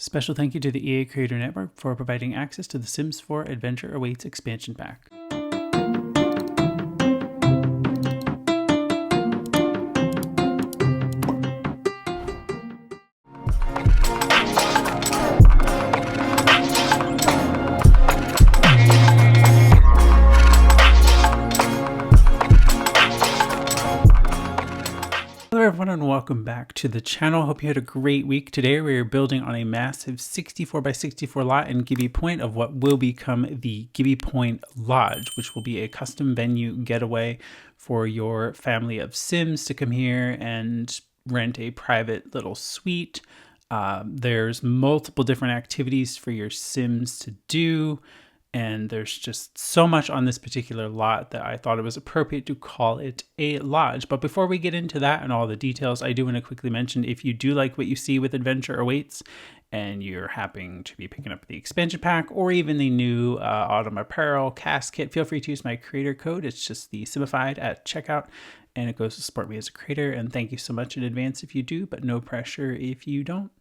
Special thank you to the EA Creator Network for providing access to the Sims 4 Adventure Awaits expansion pack. Hello everyone and welcome back to the channel. Hope you had a great week. Today we are building on a massive 64 by 64 lot in Gibbi Point of what will become the Gibbi Point Lodge, which will be a custom venue getaway for your family of Sims to come here and rent a private little suite. There's multiple different activities for your Sims to do. And there's just so much on this particular lot that I thought it was appropriate to call it a lodge. But before we get into that and all the details, I do want to quickly mention, if you do like what you see with Adventure Awaits and you're happening to be picking up the expansion pack or even the new autumn apparel cast kit, feel free to use my creator code. It's just TheSimified at checkout, and it goes to support me as a creator. And thank you so much in advance if you do, but no pressure if you don't.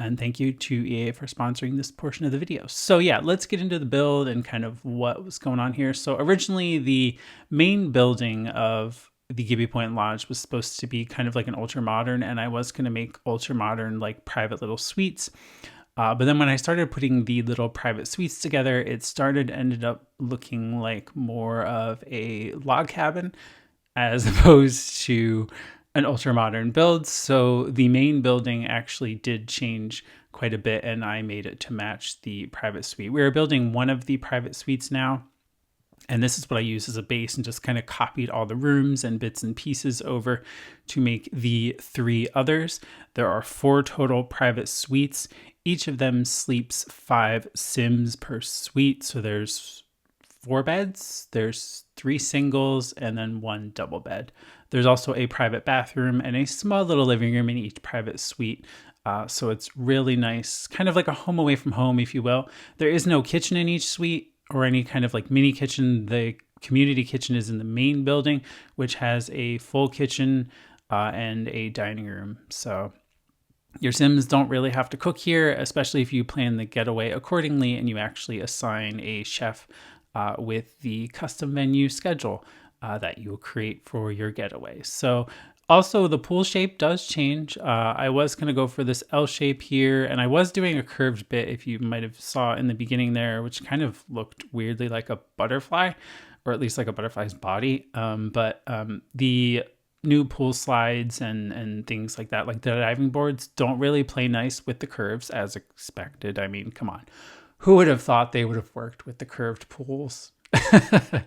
And thank you to EA for sponsoring this portion of the video. So yeah, let's get into the build and kind of what was going on here. So originally the main building of the Gibbi Point Lodge was supposed to be kind of like an ultra modern, and I was going to make ultra modern like private little suites. But then when I started putting the little private suites together, it ended up looking like more of a log cabin as opposed to an ultra modern build. So the main building actually did change quite a bit, and I made it to match the private suite. We're building one of the private suites now, and this is what I used as a base and just kind of copied all the rooms and bits and pieces over to make the three others. There are 4 total private suites. Each of them sleeps 5 Sims per suite. So there's 4 beds, there's 3 singles, and then 1 double bed. There's also a private bathroom and a small little living room in each private suite. So it's really nice, kind of like a home away from home, if you will. There is no kitchen in each suite or any kind of like mini kitchen. The community kitchen is in the main building, which has a full kitchen and a dining room. So your Sims don't really have to cook here, especially if you plan the getaway accordingly and you actually assign a chef with the custom menu schedule that you'll create for your getaway. So also the pool shape does change. I was going to go for this L shape here, and I was doing a curved bit, if you might have saw in the beginning there, which kind of looked weirdly like a butterfly, or at least like a butterfly's body. But the new pool slides and things like that, like the diving boards, don't really play nice with the curves as expected. I mean, come on. Who would have thought they would have worked with the curved pools? I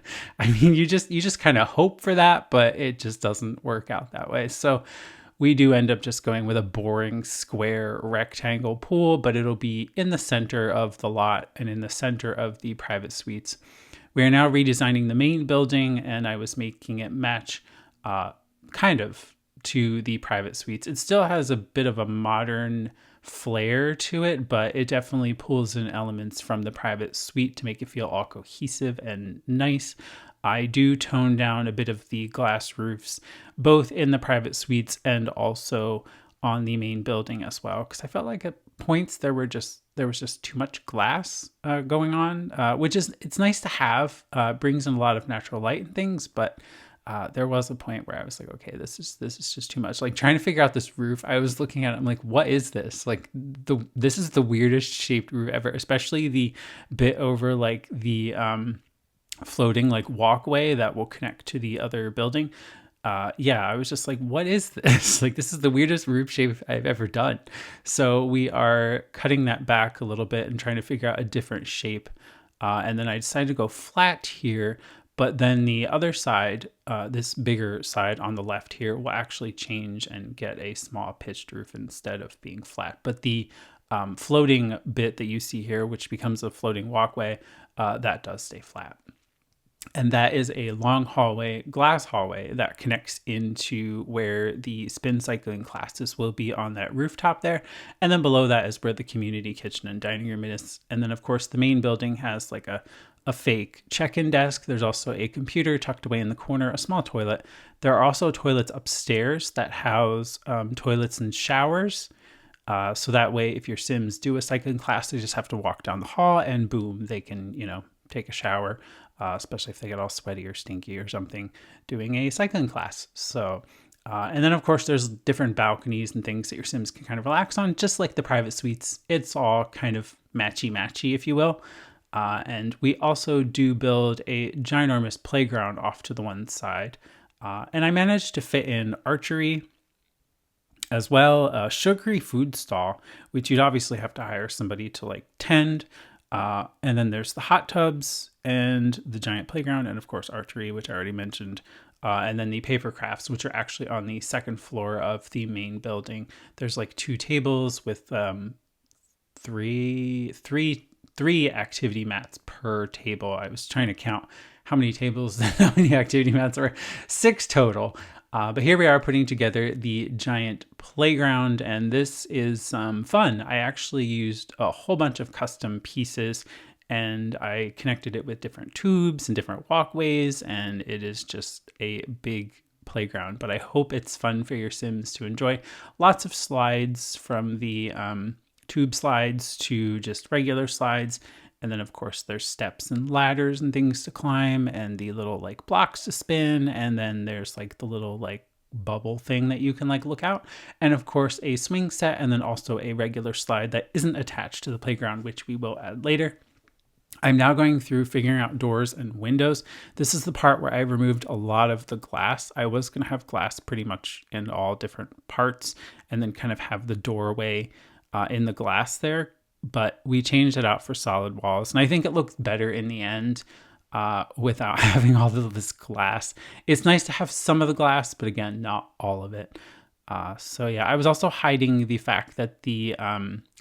mean, you just kind of hope for that, but it just doesn't work out that way. So we do end up just going with a boring square rectangle pool, but it'll be in the center of the lot and in the center of the private suites. We are now redesigning the main building, and I was making it match kind of to the private suites. It still has a bit of a modern flair to it, but it definitely pulls in elements from the private suite to make it feel all cohesive and nice. I do tone down a bit of the glass roofs, both in the private suites and also on the main building as well, because I felt like at points there was just too much glass going on, which is, it's nice to have, brings in a lot of natural light and things, but there was a point where I was like, okay, this is just too much. Like trying to figure out this roof, I was looking at it, I'm like, what is this? Like this is the weirdest shaped roof ever, especially the bit over like the floating like walkway that will connect to the other building. Yeah, I was just like, what is this? Like, this is the weirdest roof shape I've ever done. So we are cutting that back a little bit and trying to figure out a different shape. And then I decided to go flat here. But then the other side, this bigger side on the left here, will actually change and get a small pitched roof instead of being flat. But the floating bit that you see here, which becomes a floating walkway, that does stay flat. And that is a long hallway, glass hallway, that connects into where the spin cycling classes will be on that rooftop there. And then below that is where the community kitchen and dining room is. And then of course the main building has like a fake check-in desk. There's also a computer tucked away in the corner, a small toilet. There are also toilets upstairs that house toilets and showers. So that way, if your Sims do a cycling class, they just have to walk down the hall and boom, they can, take a shower, especially if they get all sweaty or stinky or something doing a cycling class. So, and then of course there's different balconies and things that your Sims can kind of relax on, just like the private suites. It's all kind of matchy, if you will. And we also do build a ginormous playground off to the one side. And I managed to fit in archery, as well, a sugary food stall, which you'd obviously have to hire somebody to like tend. And then there's the hot tubs and the giant playground, and of course archery, which I already mentioned. And then the paper crafts, which are actually on the second floor of the main building. There's like 2 tables with three activity mats per table. I was trying to count how many tables and how many activity mats were. 6 total. But here we are putting together the giant playground, and this is fun. I actually used a whole bunch of custom pieces, and I connected it with different tubes and different walkways, and it is just a big playground. But I hope it's fun for your Sims to enjoy. Lots of slides, from the tube slides to just regular slides. And then, of course, there's steps and ladders and things to climb, and the little like blocks to spin. And then there's like the little like bubble thing that you can like look out. And of course, a swing set, and then also a regular slide that isn't attached to the playground, which we will add later. I'm now going through figuring out doors and windows. This is the part where I removed a lot of the glass. I was going to have glass pretty much in all different parts, and then kind of have the doorway in the glass there. But we changed it out for solid walls, and I think it looks better in the end without having all of this glass. It's nice to have some of the glass, but again, not all of it. So yeah, I was also hiding the fact that the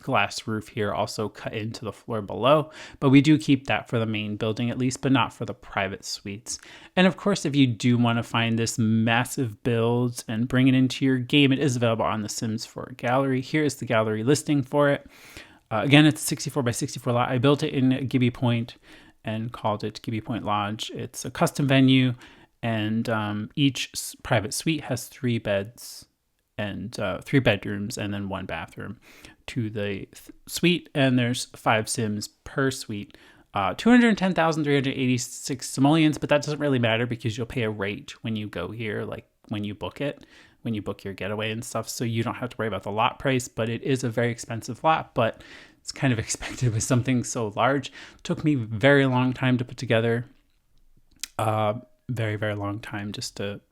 glass roof here also cut into the floor below, but we do keep that for the main building at least, but not for the private suites. And of course, if you do want to find this massive build and bring it into your game, it is available on the Sims 4 gallery. Here is the gallery listing for it. Again, it's a 64 by 64 lot. I built it in Gibbi Point and called it Gibbi Point Lodge. It's a custom venue, and each private suite has 3 beds and 3 bedrooms, and then 1 bathroom to the suite. And there's 5 Sims per suite. 210,386 simoleons, but that doesn't really matter because you'll pay a rate when you go here, like when you book it, when you book your getaway and stuff. So you don't have to worry about the lot price, but it is a very expensive lot, but it's kind of expected with something so large. It took me a very long time to put together. Very, very long time just to...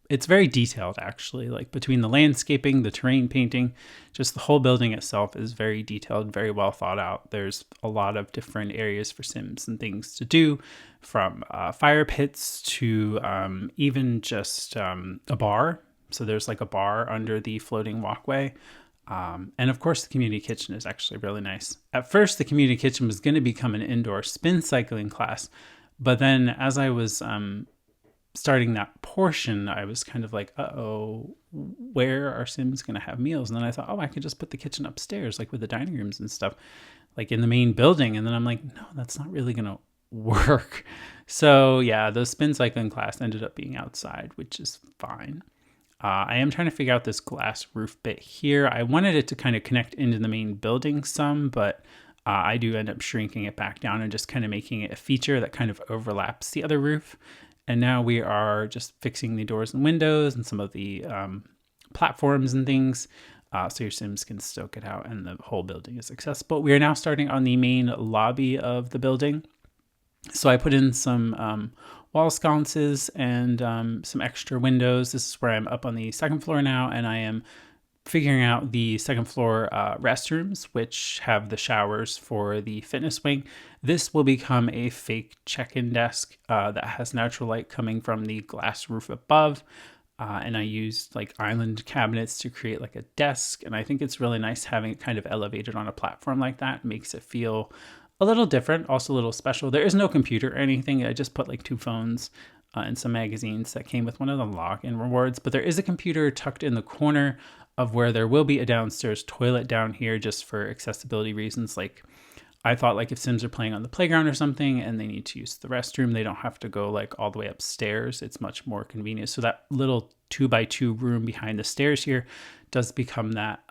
It's very detailed, actually, like between the landscaping, the terrain painting, just the whole building itself is very detailed, very well thought out. There's a lot of different areas for Sims and things to do, from fire pits to even just a bar. So there's like a bar under the floating walkway. And of course, the community kitchen is actually really nice. At first, the community kitchen was going to become an indoor spin cycling class. But then as I was starting that portion, I was kind of like, uh-oh, where are Sims going to have meals? And then I thought, oh, I could just put the kitchen upstairs, like with the dining rooms and stuff, like in the main building. And then I'm like, no, that's not really going to work. So yeah, the spin cycling class ended up being outside, which is fine. I am trying to figure out this glass roof bit here. I wanted it to kind of connect into the main building some, but I do end up shrinking it back down and just kind of making it a feature that kind of overlaps the other roof. And now we are just fixing the doors and windows and some of the platforms and things, so your Sims can still get out and the whole building is accessible. We are now starting on the main lobby of the building. So I put in some wall sconces and some extra windows. This is where I'm up on the 2nd floor now, and I am figuring out the 2nd floor restrooms, which have the showers for the fitness wing. This will become a fake check-in desk that has natural light coming from the glass roof above. And I used like island cabinets to create like a desk. And I think it's really nice having it kind of elevated on a platform like that. It makes it feel a little different, also a little special. There is no computer or anything. I just put like 2 phones and some magazines that came with one of the login rewards. But there is a computer tucked in the corner of where there will be a downstairs toilet down here, just for accessibility reasons. Like, I thought like if Sims are playing on the playground or something and they need to use the restroom, they don't have to go like all the way upstairs. It's much more convenient. So that little 2x2 room behind the stairs here does become that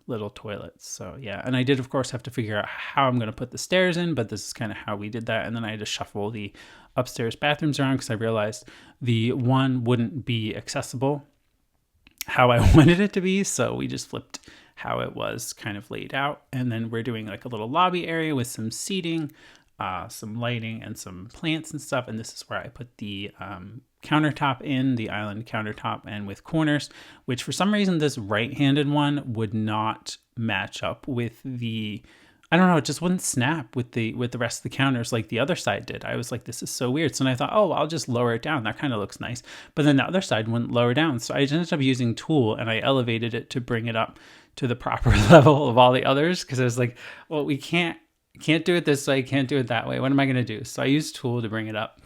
little toilet. So yeah, and I did of course have to figure out how I'm going to put the stairs in, but this is kind of how we did that. And then I had to shuffle the upstairs bathrooms around because I realized the one wouldn't be accessible how I wanted it to be. So we just flipped how it was kind of laid out. And then we're doing like a little lobby area with some seating, some lighting and some plants and stuff. And this is where I put the countertop in, the island countertop, and with corners, which for some reason this right-handed one would not match up with the, I don't know, it just wouldn't snap with the rest of the counters like the other side did. I was like, this is so weird. So then I thought, oh, I'll just lower it down. That kind of looks nice. But then the other side wouldn't lower down. So I ended up using tool and I elevated it to bring it up to the proper level of all the others. Cause I was like, well, we can't do it this way. Can't do it that way. What am I going to do? So I used tool to bring it up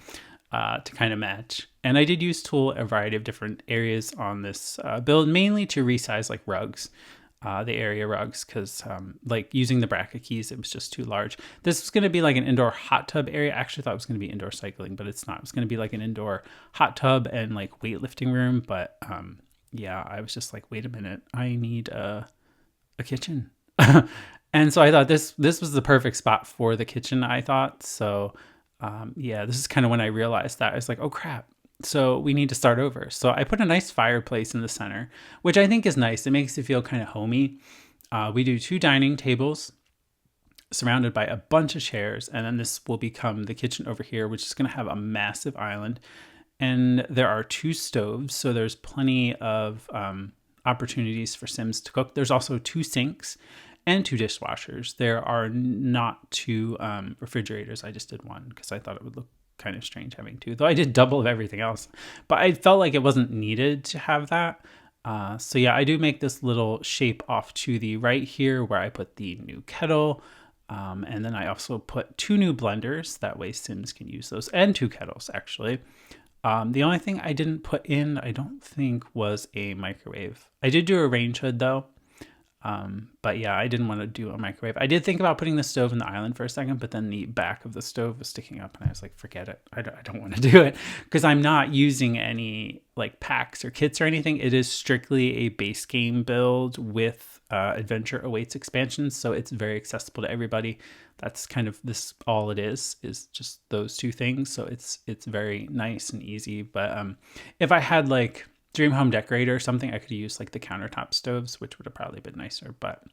to kind of match. And I did use tool a variety of different areas on this build, mainly to resize like rugs. The area rugs, because like using the bracket keys, it was just too large. This was going to be like an indoor hot tub area. I actually thought it was going to be indoor cycling, but it's not. It's going to be like an indoor hot tub and like weightlifting room. But yeah, I was just like, wait a minute, I need a kitchen. And so I thought this was the perfect spot for the kitchen, I thought. So yeah, this is kind of when I realized that. I was like, oh crap. So we need to start over. So I put a nice fireplace in the center, which I think is nice. It makes it feel kind of homey. We do 2 dining tables surrounded by a bunch of chairs. And then this will become the kitchen over here, which is going to have a massive island. And there are 2 stoves. So there's plenty of opportunities for Sims to cook. There's also 2 sinks and 2 dishwashers. There are not 2 refrigerators. I just did 1 because I thought it would look kind of strange having 2, though I did double of everything else, but I felt like it wasn't needed to have that. So yeah, I do make this little shape off to the right here where I put the new kettle. And then I also put 2 new blenders. That way Sims can use those, and 2 kettles actually. The only thing I didn't put in, I don't think, was a microwave. I did do a range hood though. But yeah, I didn't want to do a microwave. I did think about putting the stove in the island for a second, but then the back of the stove was sticking up and I was like, forget it. I don't want to do it because I'm not using any like packs or kits or anything. It is strictly a base game build with Adventure Awaits expansions. So it's very accessible to everybody. That's kind of this, all it is just those 2 things. So it's very nice and easy. But if I had like Dream Home Decorator or something, I could use like the countertop stoves, which would have probably been nicer, but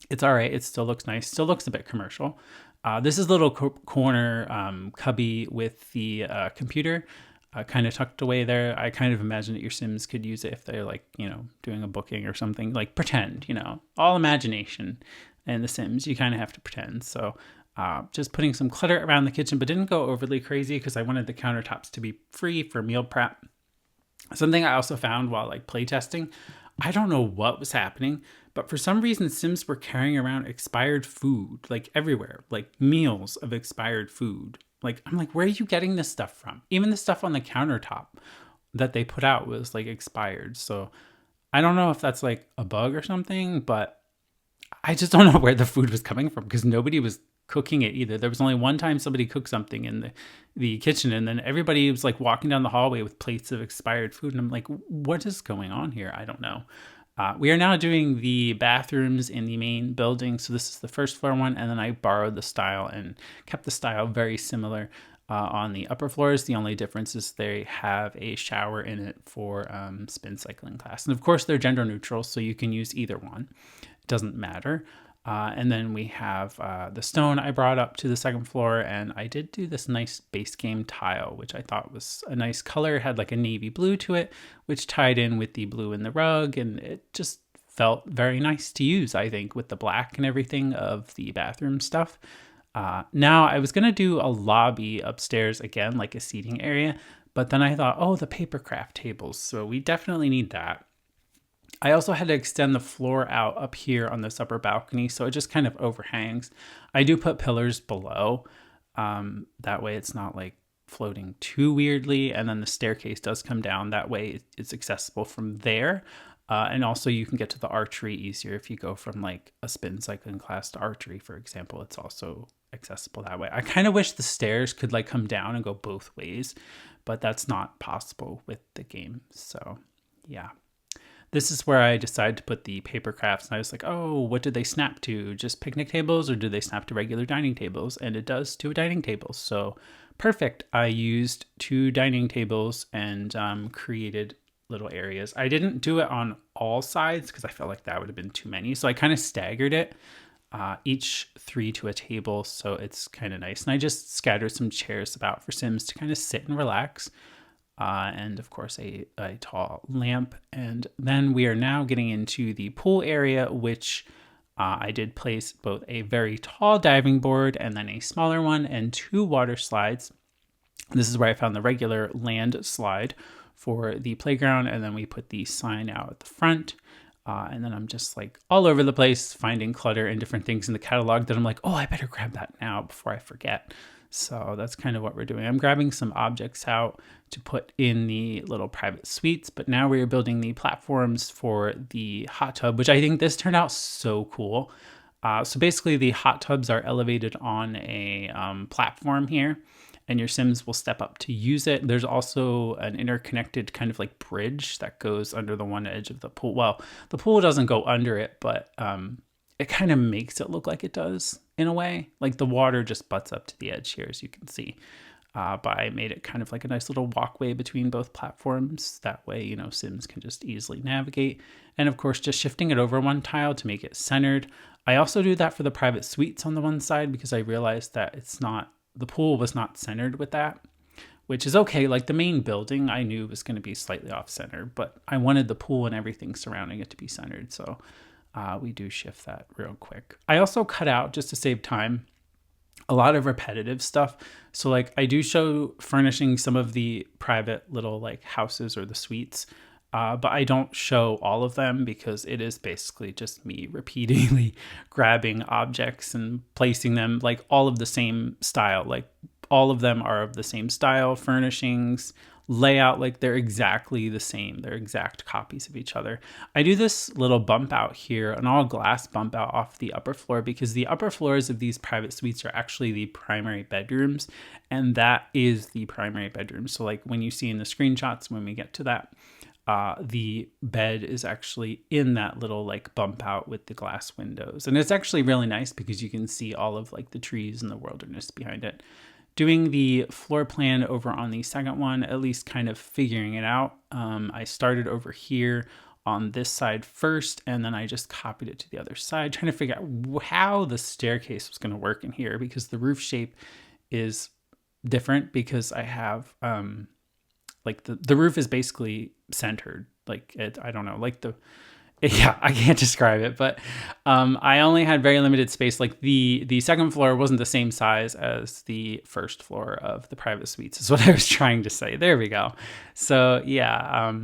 it's all right. It still looks nice. Still looks a bit commercial. This is a little corner cubby with the computer kind of tucked away there. I kind of imagine that your Sims could use it if they're like, doing a booking or something, like pretend, all imagination in the Sims. You kind of have to pretend. So just putting some clutter around the kitchen, but didn't go overly crazy because I wanted the countertops to be free for meal prep. Something I also found while like playtesting, I don't know what was happening, but for some reason Sims were carrying around expired food like everywhere, like meals of expired food. Like, I'm like, where are you getting this stuff from? Even the stuff on the countertop that they put out was like expired. So I don't know if that's like a bug or something, but I just don't know where the food was coming from because nobody was cooking it either. There was only one time somebody cooked something in the kitchen, and then everybody was like walking down the hallway with plates of expired food, and I'm like, what is going on here? I don't know. We are now doing the bathrooms in the main building, so this is the first floor one, and then I borrowed the style and kept the style very similar on the upper floors. The only difference is they have a shower in it for spin cycling class, and of course they're gender neutral, so you can use either one. It doesn't matter. And then we have the stone I brought up to the second floor, and I did do this nice base game tile, which I thought was a nice color. It had like a navy blue to it, which tied in with the blue in the rug, and it just felt very nice to use, I think, with the black and everything of the bathroom stuff. Now, I was going to do a lobby upstairs again, like a seating area, but then I thought, oh, the paper craft tables, so we definitely need that. I also had to extend the floor out up here on this upper balcony, so it just kind of overhangs. I do put pillars below. That way it's not like floating too weirdly, and then the staircase does come down. That way it's accessible from there. And also you can get to the archery easier if you go from like a spin cycling class to archery, for example. It's also accessible that way. I kind of wish the stairs could like come down and go both ways, but that's not possible with the game. So Yeah. This is where I decided to put the paper crafts, and I was like, oh, what did they snap to? Just picnic tables, or do they snap to regular dining tables? And it does to a dining table. So perfect. I used 2 dining tables and created little areas. I didn't do it on all sides because I felt like that would have been too many. So I kind of staggered it, each 3 to a table. So it's kind of nice. And I just scattered some chairs about for Sims to kind of sit and relax. And of course a tall lamp. And then we are now getting into the pool area, which I did place both a very tall diving board and then a smaller one and 2 water slides. This is where I found the regular land slide for the playground, and then we put the sign out at the front. And then I'm just like all over the place finding clutter and different things in the catalog that I'm like, oh, I better grab that now before I forget. So that's kind of what we're doing. I'm grabbing some objects out to put in the little private suites, but now we are building the platforms for the hot tub, which I think this turned out so cool. So basically the hot tubs are elevated on a platform here, and your Sims will step up to use it. There's also an interconnected kind of like bridge that goes under the one edge of the pool. Well, the pool doesn't go under it, but it kind of makes it look like it does in a way. Like the water just butts up to the edge here, as you can see. But I made it kind of like a nice little walkway between both platforms. That way, you know, Sims can just easily navigate. And of course, just shifting it over one tile to make it centered. I also do that for the private suites on the one side because I realized that the pool was not centered with that, which is okay. Like the main building I knew was going to be slightly off center, but I wanted the pool and everything surrounding it to be centered. So we do shift that real quick. I also cut out, just to save time, a lot of repetitive stuff. So like I do show furnishing some of the private little like houses or the suites, but I don't show all of them because it is basically just me repeatedly grabbing objects and placing them like all of the same style. Like all of them are of the same style, furnishings, layout, like they're exactly the same. They're exact copies of each other. I do this little bump out here, an all glass bump out off the upper floor, because the upper floors of these private suites are actually the primary bedrooms, and that is the primary bedroom. So like when you see in the screenshots, when we get to that, the bed is actually in that little like bump out with the glass windows. And it's actually really nice because you can see all of like the trees and the wilderness behind it. Doing the floor plan over on the second one, at least kind of figuring it out. I started over here on this side first, and then I just copied it to the other side, trying to figure out how the staircase was going to work in here, because the roof shape is different because I have like the roof is basically centered. Like I don't know, like yeah, I can't describe it, but I only had very limited space. Like the second floor wasn't the same size as the first floor of the private suites, is what I was trying to say. There we go. So yeah,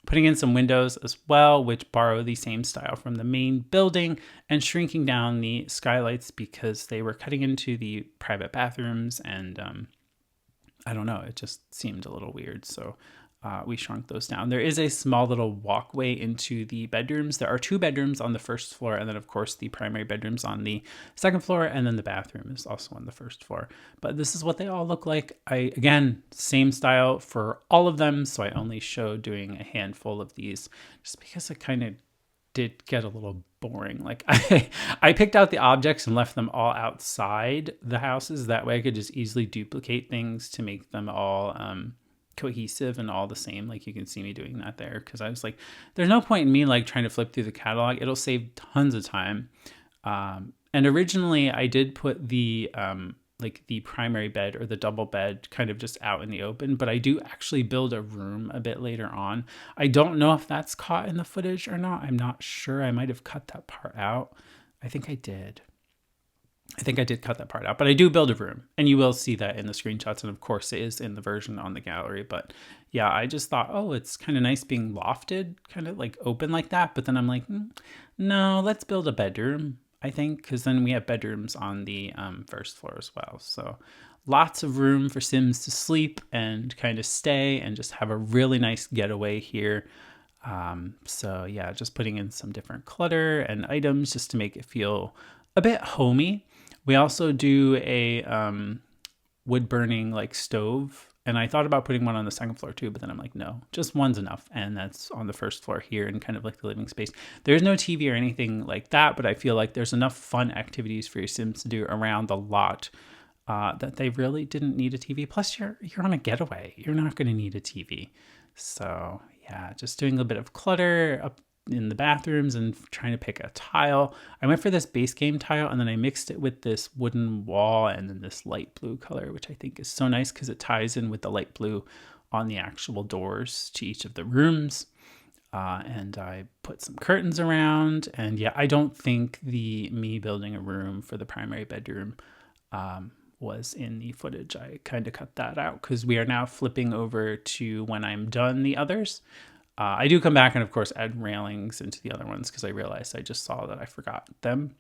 putting in some windows as well, which borrow the same style from the main building, and shrinking down the skylights because they were cutting into the private bathrooms, and I don't know, it just seemed a little weird. So we shrunk those down. There is a small little walkway into the bedrooms. There are 2 bedrooms on the first floor, and then of course the primary bedrooms on the second floor, and then the bathroom is also on the first floor. But this is what they all look like. Again, same style for all of them, so I only show doing a handful of these just because it kind of did get a little boring. Like I picked out the objects and left them all outside the houses. That way I could just easily duplicate things to make them all cohesive and all the same. Like you can see me doing that there, because I was like, there's no point in me like trying to flip through the catalog. It'll save tons of time. And originally I did put the like the primary bed or the double bed kind of just out in the open, but I do actually build a room a bit later on. I don't know if that's caught in the footage or not. I'm not sure. I might have cut that part out. I think I did cut that part out, but I do build a room, and you will see that in the screenshots. And of course it is in the version on the gallery, but yeah, I just thought, oh, it's kind of nice being lofted, kind of like open like that. But then I'm like, no, let's build a bedroom, I think, because then we have bedrooms on the first floor as well. So lots of room for Sims to sleep and kind of stay and just have a really nice getaway here. So yeah, just putting in some different clutter and items just to make it feel a bit homey. We also do a wood burning like stove And I thought about putting one on the second floor too, but then I'm like, no, just one's enough. And that's on the first floor here in kind of like the living space. There's no TV or anything like that, but I feel like there's enough fun activities for your Sims to do around the lot that they really didn't need a TV. Plus, you're on a getaway. You're not going to need a TV. So yeah, just doing a bit of clutter up in the bathrooms and trying to pick a tile. I went for this base game tile and then I mixed it with this wooden wall and then this light blue color, which I think is so nice because it ties in with the light blue on the actual doors to each of the rooms. And I put some curtains around, and yeah, I don't think me building a room for the primary bedroom was in the footage. I kind of cut that out because we are now flipping over to when I'm done the others. I do come back and, of course, add railings into the other ones because I realized I just saw that I forgot them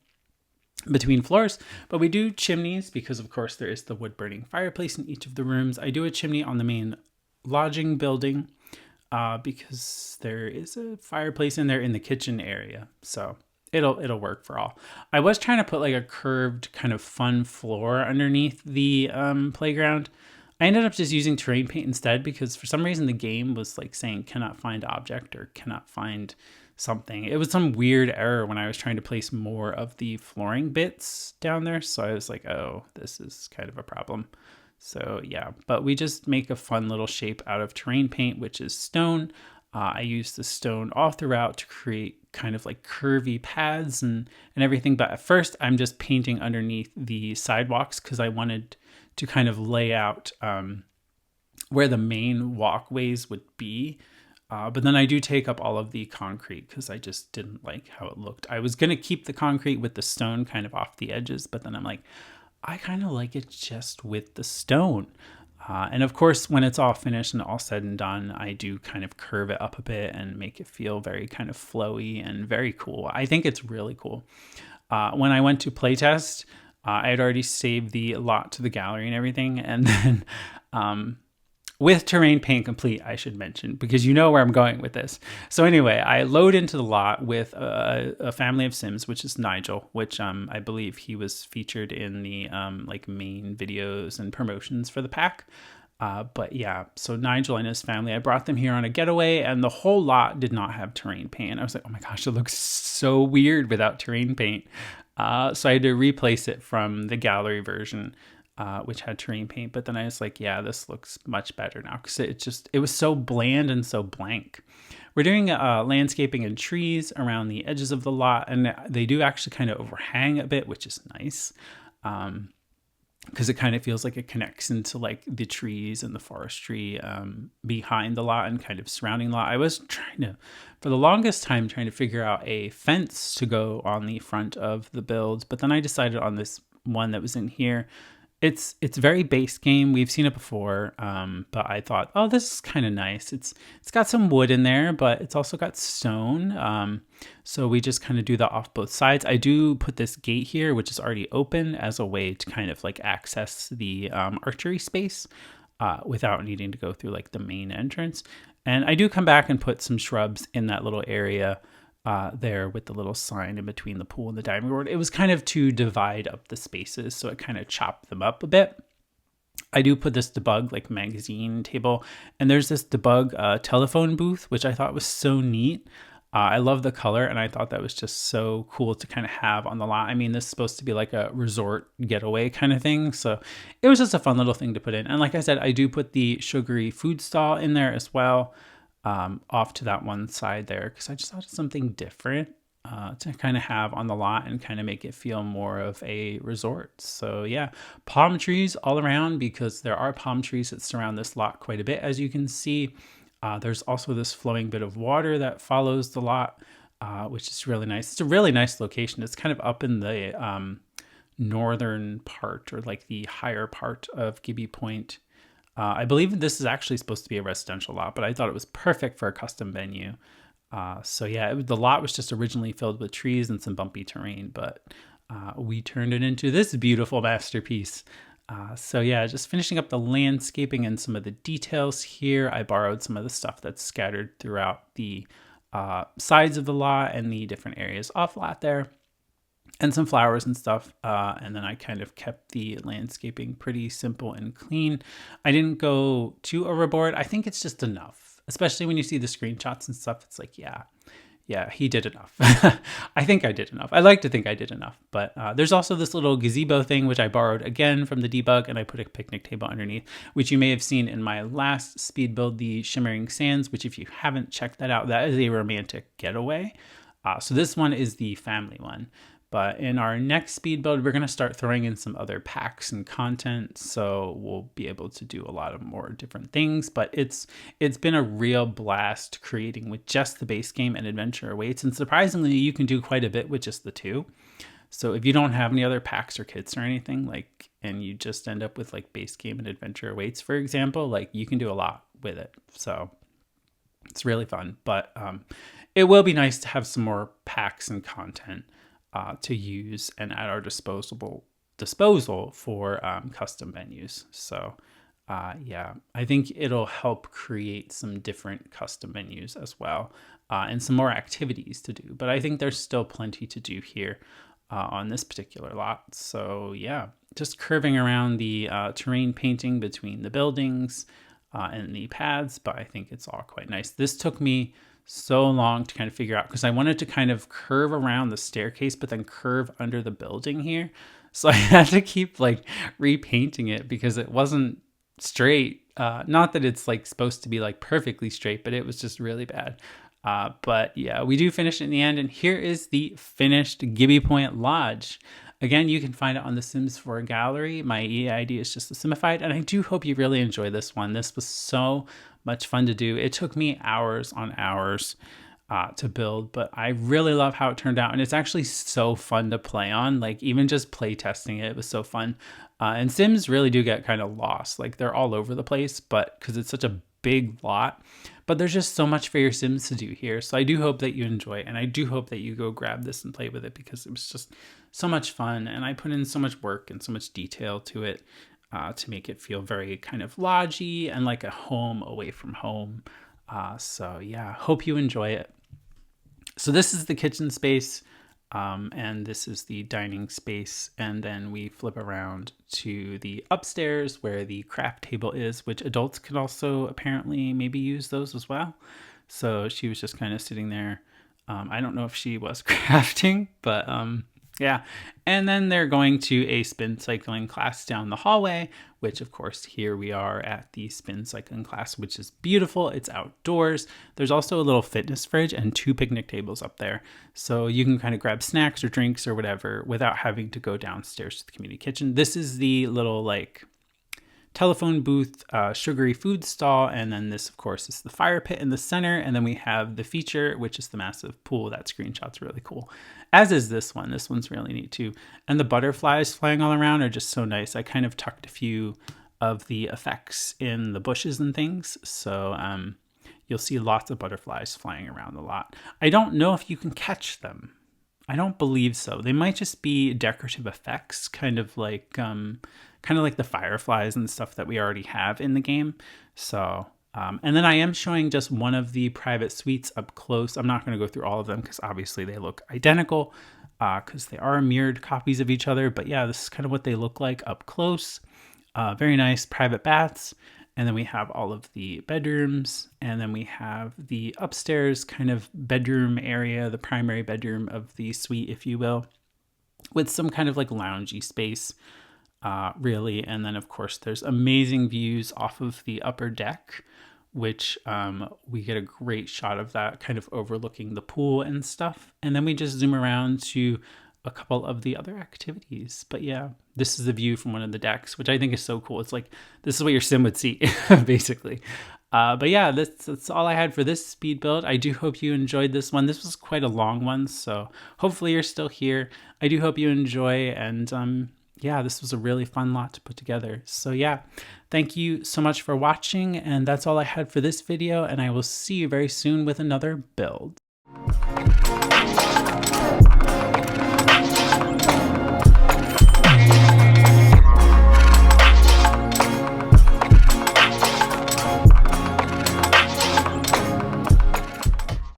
between floors. But we do chimneys because, of course, there is the wood-burning fireplace in each of the rooms. I do a chimney on the main lodging building because there is a fireplace in there in the kitchen area. So it'll work for all. I was trying to put like a curved kind of fun floor underneath the playground. I ended up just using terrain paint instead because for some reason the game was like saying cannot find object or cannot find something. It was some weird error when I was trying to place more of the flooring bits down there. So I was like, oh, this is kind of a problem. So yeah, but we just make a fun little shape out of terrain paint, which is stone. I use the stone all throughout to create kind of like curvy paths and everything. But at first I'm just painting underneath the sidewalks because I wanted to kind of lay out where the main walkways would be. But then I do take up all of the concrete because I just didn't like how it looked. I was going to keep the concrete with the stone kind of off the edges, but then I'm like, I kind of like it just with the stone. And of course, when it's all finished and all said and done, I do kind of curve it up a bit and make it feel very kind of flowy and very cool. I think it's really cool. When I went to playtest, I had already saved the lot to the gallery and everything. And then with terrain paint complete, I should mention, because you know where I'm going with this. So anyway, I load into the lot with a family of Sims, which is Nigel, which I believe he was featured in the like main videos and promotions for the pack. But yeah, so Nigel and his family, I brought them here on a getaway and the whole lot did not have terrain paint. I was like, oh my gosh, it looks so weird without terrain paint. So I had to replace it from the gallery version, which had terrain paint. But then I was like, yeah, this looks much better now because it was so bland and so blank. We're doing landscaping and trees around the edges of the lot, and they do actually kind of overhang a bit, which is nice. Because it kind of feels like it connects into like the trees and the forestry behind the lot and kind of surrounding the lot. I was for the longest time, trying to figure out a fence to go on the front of the build. But then I decided on this one that was in here. It's very base game. We've seen it before, but I thought, oh, this is kind of nice. It's got some wood in there, but it's also got stone. So we just kind of do that off both sides. I do put this gate here, which is already open, as a way to kind of like access the archery space without needing to go through like the main entrance. And I do come back and put some shrubs in that little area there with the little sign in between the pool and the diving board. It was kind of to divide up the spaces, so it kind of chopped them up a bit. I do put this debug like magazine table, and there's this debug telephone booth, which I thought was so neat. I love the color, and I thought that was just so cool to kind of have on the lot. I mean, this is supposed to be like a resort getaway kind of thing, so it was just a fun little thing to put in. And like I said, I do put the sugary food stall in there as well. Off to that one side there because I just thought of something different to kind of have on the lot and kind of make it feel more of a resort. So yeah, palm trees all around because there are palm trees that surround this lot quite a bit. As you can see, there's also this flowing bit of water that follows the lot, which is really nice. It's a really nice location. It's kind of up in the northern part or like the higher part of Gibbi Point. I believe this is actually supposed to be a residential lot, but I thought it was perfect for a custom venue. So yeah, the lot was just originally filled with trees and some bumpy terrain, but we turned it into this beautiful masterpiece. So yeah, just finishing up the landscaping and some of the details here. I borrowed some of the stuff that's scattered throughout the sides of the lot and the different areas off lot there. and some flowers and stuff. And then I kind of kept the landscaping pretty simple and clean. I didn't go too overboard. I think it's just enough, especially when you see the screenshots and stuff. It's like, yeah, he did enough. I think I did enough. I like to think I did enough. But there's also this little gazebo thing, which I borrowed again from the debug, and I put a picnic table underneath, which you may have seen in my last speed build, the Shimmering Sands, which if you haven't checked that out, that is a romantic getaway. So this one is the family one. But in our next speed build, we're going to start throwing in some other packs and content. So we'll be able to do a lot of more different things. But it's been a real blast creating with just the base game and adventure awaits. And surprisingly, you can do quite a bit with just the two. So if you don't have any other packs or kits or anything, like, and you just end up with like base game and adventure awaits, for example, like you can do a lot with it. So it's really fun. But it will be nice to have some more packs and content to use and at our disposal for custom venues. So yeah, I think it'll help create some different custom venues as well, and some more activities to do. But I think there's still plenty to do here on this particular lot. So yeah, just curving around the terrain painting between the buildings and the paths, but I think it's all quite nice. This took me so long to kind of figure out because I wanted to kind of curve around the staircase but then curve under the building here, so I had to keep like repainting it because it wasn't straight. Not that it's like supposed to be like perfectly straight, but it was just really bad. But yeah, we do finish it in the end, and here is the finished Gibbi Point Lodge. Again, you can find it on the Sims 4 gallery. My EID is just TheSimified, and I do hope you really enjoy this one. This was so much fun to do. It took me hours on hours to build, but I really love how it turned out, and it's actually so fun to play on. Like even just play testing it was so fun. And Sims really do get kind of lost. Like they're all over the place, but because it's such a big lot, but there's just so much for your Sims to do here. So I do hope that you enjoy it, and I do hope that you go grab this and play with it because it was just so much fun, and I put in so much work and so much detail to it to make it feel very kind of lodgy and like a home away from home. So yeah, hope you enjoy it. So this is the kitchen space, and this is the dining space, and then we flip around to the upstairs where the craft table is, which adults can also apparently maybe use those as well. So she was just kind of sitting there. I don't know if she was crafting, but yeah. And then they're going to a spin cycling class down the hallway, which of course here we are at the spin cycling class, which is beautiful. It's outdoors. There's also a little fitness fridge and 2 picnic tables up there. So you can kind of grab snacks or drinks or whatever without having to go downstairs to the community kitchen. This is the little like telephone booth, sugary food stall, and then this of course is the fire pit in the center, and then we have the feature, which is the massive pool. That screenshot's really cool, as is this one. This one's really neat too, and the butterflies flying all around are just so nice. I kind of tucked a few of the effects in the bushes and things, so you'll see lots of butterflies flying around a lot. I don't know if you can catch them. I don't believe so. They might just be decorative effects, kind of like the fireflies and stuff that we already have in the game. So, and then I am showing just one of the private suites up close. I'm not going to go through all of them because obviously they look identical because they are mirrored copies of each other. But yeah, this is kind of what they look like up close. Very nice private baths. And then we have all of the bedrooms, and then we have the upstairs kind of bedroom area, the primary bedroom of the suite, if you will, with some kind of like loungy space, really. And then of course there's amazing views off of the upper deck, which we get a great shot of that kind of overlooking the pool and stuff. And then we just zoom around to a couple of the other activities. But yeah, this is the view from one of the decks, which I think is so cool. It's like, this is what your sim would see, basically. But yeah, that's all I had for this speed build. I do hope you enjoyed this one. This was quite a long one, so hopefully you're still here. I do hope you enjoy, and yeah, this was a really fun lot to put together. So yeah, thank you so much for watching, and that's all I had for this video, and I will see you very soon with another build.